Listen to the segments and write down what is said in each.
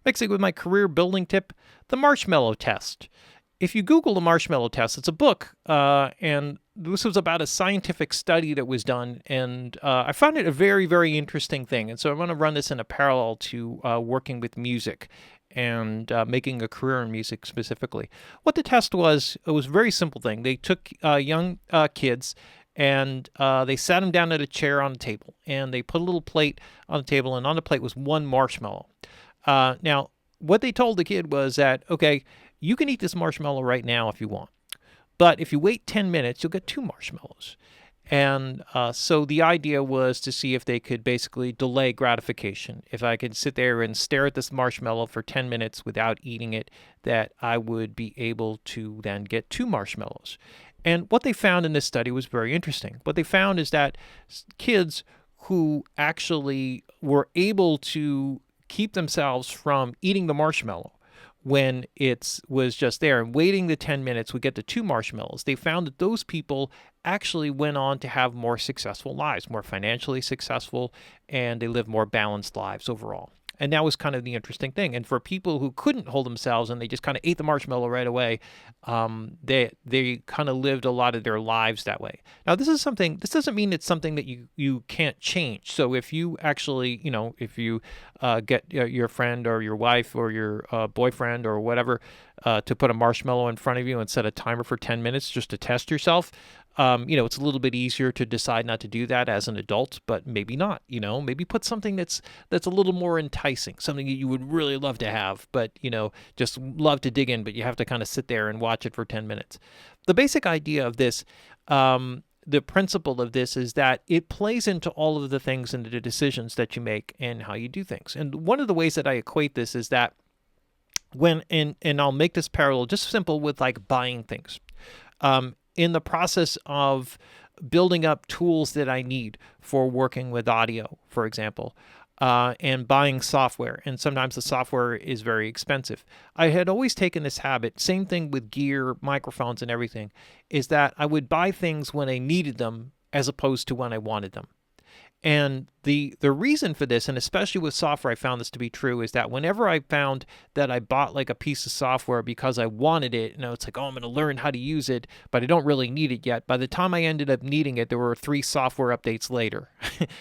Mixing with my career building tip, the Marshmallow test. If you Google the Marshmallow test, it's a book, and this was about a scientific study that was done, and I found it a very, very interesting thing. And so I want to run this in a parallel to working with music and making a career in music specifically. What the test was, it was a very simple thing. They took young kids and they sat them down at a chair on a table, and they put a little plate on the table, and on the plate was one marshmallow. Now, what they told the kid was that, okay, you can eat this marshmallow right now if you want, but if you wait 10 minutes, you'll get two marshmallows. And so the idea was to see if they could basically delay gratification. If I could sit there and stare at this marshmallow for 10 minutes without eating it, that I would be able to then get two marshmallows. And what they found in this study was very interesting. What they found is that kids who actually were able to keep themselves from eating the marshmallow when it was just there and waiting the 10 minutes would get the two marshmallows, they found that those people actually went on to have more successful lives, more financially successful, and they lived more balanced lives overall. And that was kind of the interesting thing. And for people who couldn't hold themselves and they just kind of ate the marshmallow right away, they kind of lived a lot of their lives that way. Now, this doesn't mean it's something that you can't change. So if you actually, if you get your friend or your wife or your boyfriend or whatever to put a marshmallow in front of you and set a timer for 10 minutes just to test yourself, it's a little bit easier to decide not to do that as an adult, but maybe not. Maybe put something that's a little more enticing, something that you would really love to have, but just love to dig in, but you have to kind of sit there and watch it for 10 minutes. The basic idea of this, the principle of this, is that it plays into all of the things and the decisions that you make and how you do things. And one of the ways that I equate this is that and I'll make this parallel just simple with like buying things. In the process of building up tools that I need for working with audio, for example, and buying software, and sometimes the software is very expensive. I had always taken this habit, same thing with gear, microphones, and everything, is that I would buy things when I needed them as opposed to when I wanted them. And the reason for this, and especially with software, I found this to be true, is that whenever I found that I bought like a piece of software because I wanted it, it's like, oh, I'm going to learn how to use it, but I don't really need it yet. By the time I ended up needing it, there were 3 software updates later.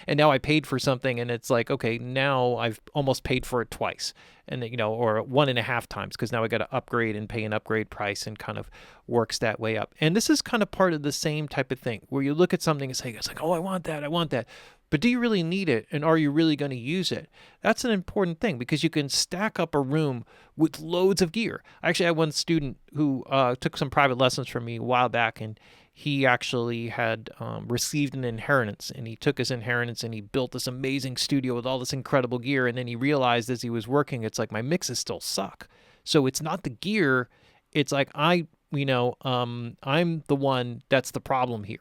And now I paid for something, and it's like, okay, now I've almost paid for it twice. And, or 1.5 times, because now I got to upgrade and pay an upgrade price, and kind of works that way up. And this is kind of part of the same type of thing, where you look at something and say, it's like, oh, I want that. But do you really need it, and are you really going to use it? That's an important thing, because you can stack up a room with loads of gear. Actually, I had one student who took some private lessons from me a while back, and he actually had received an inheritance, and he took his inheritance and he built this amazing studio with all this incredible gear, and then he realized as he was working, it's like, my mixes still suck. So it's not the gear, it's like I'm the one that's the problem here.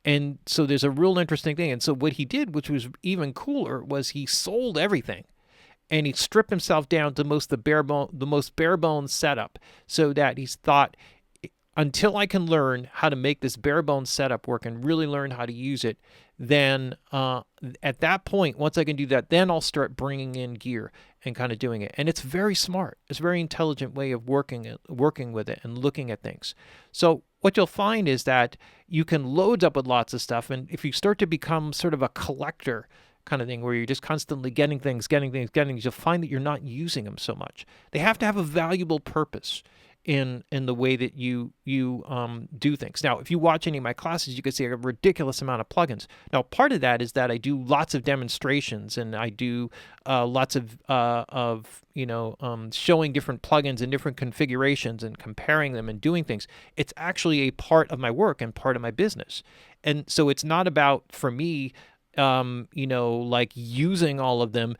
And so there's a real interesting thing. And so what he did, which was even cooler, was he sold everything, and he stripped himself down to the most bare bones setup, so that he's thought, until I can learn how to make this bare bones setup work and really learn how to use it, then at that point, once I can do that, then I'll start bringing in gear and kind of doing it. And it's very smart. It's a very intelligent way of working with it and looking at things. So what you'll find is that you can load up with lots of stuff. And if you start to become sort of a collector kind of thing, where you're just constantly getting things, you'll find that you're not using them so much. They have to have a valuable purpose in the way that you do things. Now, if you watch any of my classes, you can see a ridiculous amount of plugins. Now, part of that is that I do lots of demonstrations, and I do lots of showing different plugins and different configurations and comparing them and doing things. It's actually a part of my work and part of my business. And so it's not about, for me, like using all of them,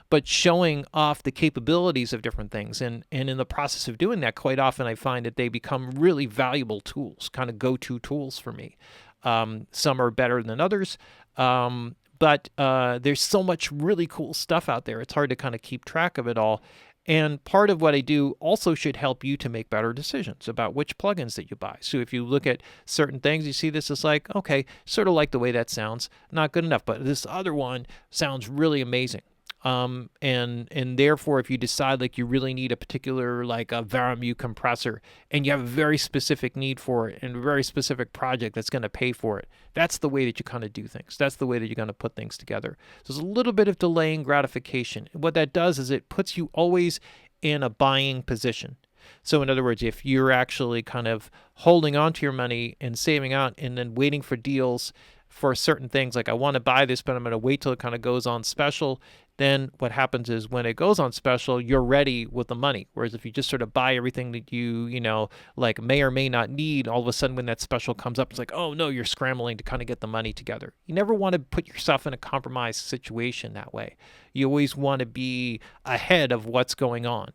but showing off the capabilities of different things. And in the process of doing that, quite often I find that they become really valuable tools, kind of go-to tools for me. Some are better than others, but there's so much really cool stuff out there. It's hard to kind of keep track of it all. And part of what I do also should help you to make better decisions about which plugins that you buy. So if you look at certain things, you see this is like, okay, sort of like the way that sounds, not good enough, but this other one sounds really amazing. And therefore, if you decide like you really need a particular like a Varamu compressor and you have a very specific need for it and a very specific project that's going to pay for it, that's the way that you kind of do things. That's the way that you're going to put things together. So there's a little bit of delaying gratification. What that does is it puts you always in a buying position. So in other words, if you're actually kind of holding on to your money and saving out and then waiting for deals for certain things, like I want to buy this, but I'm going to wait till it kind of goes on special, then what happens is when it goes on special, you're ready with the money. Whereas if you just sort of buy everything that you know, like may or may not need, all of a sudden when that special comes up, it's like, oh no, you're scrambling to kind of get the money together. You never want to put yourself in a compromised situation that way. You always want to be ahead of what's going on.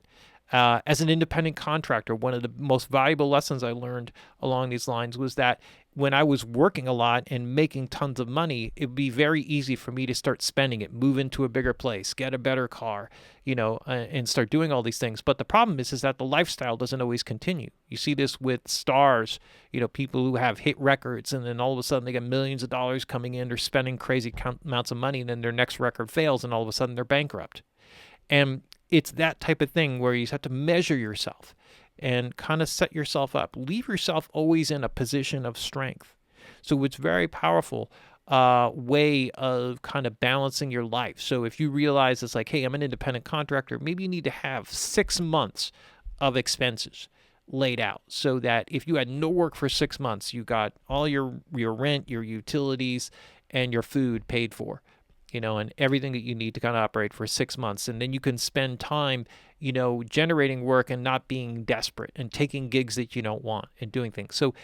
As an independent contractor, one of the most valuable lessons I learned along these lines was that when I was working a lot and making tons of money, it would be very easy for me to start spending it, move into a bigger place, get a better car, you know, and start doing all these things. But the problem is that the lifestyle doesn't always continue. You see this with stars, you know, people who have hit records and then all of a sudden they get millions of dollars coming in, they're spending crazy amounts of money, and then their next record fails and all of a sudden they're bankrupt. And it's that type of thing where you have to measure yourself and kind of set yourself up. Leave yourself always in a position of strength. So it's very powerful way of kind of balancing your life. So if you realize it's like, hey, I'm an independent contractor, maybe you need to have 6 months of expenses laid out so that if you had no work for 6 months, you got all your rent, your utilities, and your food paid for, you know, and everything that you need to kind of operate for 6 months. And then you can spend time, you know, generating work and not being desperate and taking gigs that you don't want and doing things. So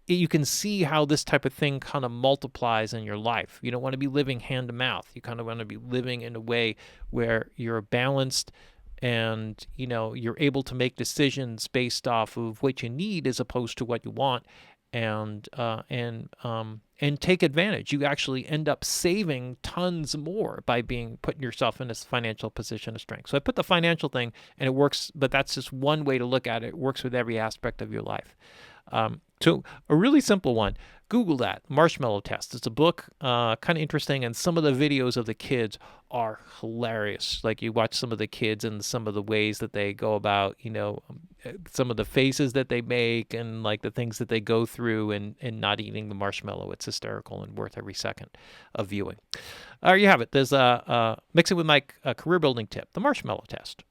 you can see how this type of thing kind of multiplies in your life. You don't want to be living hand to mouth. You kind of want to be living in a way where you're balanced and, you know, you're able to make decisions based off of what you need as opposed to what you want. And take advantage. You actually end up saving tons more by putting yourself in this financial position of strength. So I put the financial thing, and it works, but that's just one way to look at it. It works with every aspect of your life. So a really simple one, Google that, Marshmallow Test. It's a book, kind of interesting, and some of the videos of the kids are hilarious. Like you watch some of the kids and some of the ways that they go about, you know, some of the faces that they make and like the things that they go through and not eating the marshmallow. It's hysterical and worth every second of viewing. There you have it. There's Mix it with my career building tip, the Marshmallow Test.